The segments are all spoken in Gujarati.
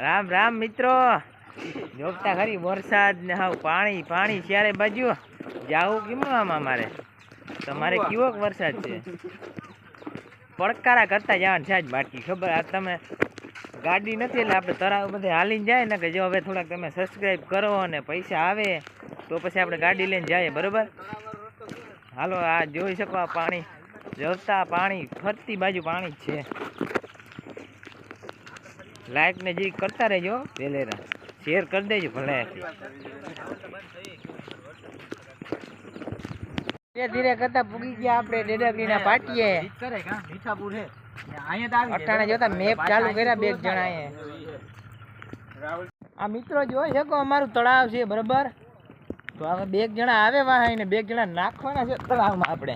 રામ રામ મિત્રો, જોગતા ખરી વરસાદ ને હાવ પાણી પાણી ચારે બાજુ. જાવું કેમ આમાં મારે તમારે કેવો વરસાદ છે? પડકારા કરતા જવાનું છે જ બાકી ખબર. આ તમે ગાડી નથી એટલે આપણે તરાવ બધે હાલીને જાય ને કે જો હવે થોડાક તમે સબસ્ક્રાઈબ કરો અને પૈસા આવે તો પછી આપણે ગાડી લઈને જઈએ, બરોબર? હાલો, આ જોઈ શકો આ પાણી જોતા, પાણી ફરતી બાજુ પાણી જ છે. લાઈક ને જે કરતા રહેજો, પેલેરા શેર કરી દેજો ભલે. ધીરે ધીરે કરતા પૂગી ગયા આપણે ડેડાગીના પાટીએ. અટાણે જોતા મેપ ચાલુ કર્યા બે જણાએ. આ મિત્રો જોઈ શકો અમારું તળાવ છે, બરોબર? તો હવે બે જણા આવે વાહ ને બે જણા નાખવાના છે તળાવમાં આપણે,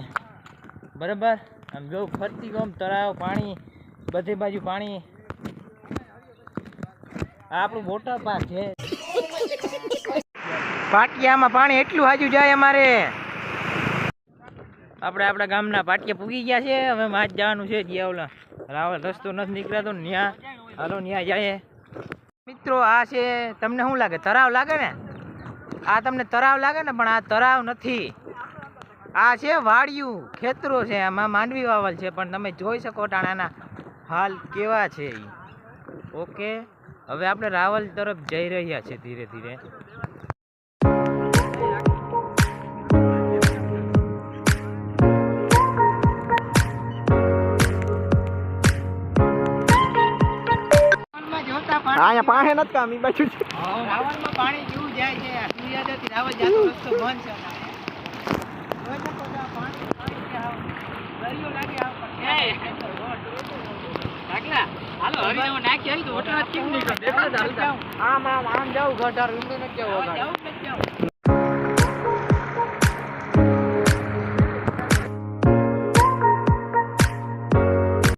બરોબર? આમ જો ફરતી ગમ તળાવ, પાણી બધી બાજુ પાણી. આપણું વોટર પાર્ક છે. પાટિયામાં પાણી એટલું હાજુ જાય અમારે. આપણે આપણા ગામના પાટિયા પૂગી ગયા છે. હવે માચ જવાનું છે. જ્યાં ઓલા રાવલ રસ્તો નથી નીકળાતો ન્યા, હાલો ન્યા જાય. મિત્રો આ છે, તમને શું લાગે? તળાવ લાગે ને? આ તમને તળાવ લાગે ને, પણ આ તળાવ નથી. આ છે વાડિયું, ખેતરો છે. આમાં માંડવી વાવલ છે, પણ તમે જોઈ શકો ટાણાના હાલ કેવા છે. ઓકે, હવે આપણે રાવલ તરફ જઈ રહ્યા છે ધીરે ધીરે. અહીંયા પાસે નથી કામ ઈ બાજુ રાવલમાં પાણી જેવું જાય છે. સૂર્યાદયથી રાવલ જતો રસ્તો બંધ છે. દરિયો લાગે આમ જાઉં ગઢાર ઊંડું નથી જવું.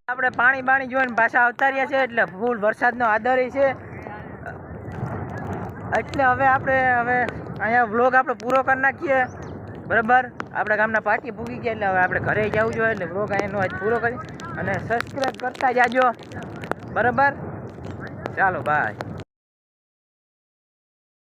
આપણે પાણી બાણી જોઈને પાછા આવતા રહ્યા છે, એટલે ફૂલ વરસાદનો આદર છે. એટલે હવે અહીંયા વ્લોગ આપણે પૂરો કરી નાખીએ, બરાબર? આપણા ગામના પાટી પૂગી ગયા એટલે હવે આપણે ઘરે જવું જોઈએ. એટલે વ્લોગ અહીંયાનો આજ પૂરો કરી અને સબસ્ક્રાઈબ કરતા જાજો, બરાબર? ચાલો બાય.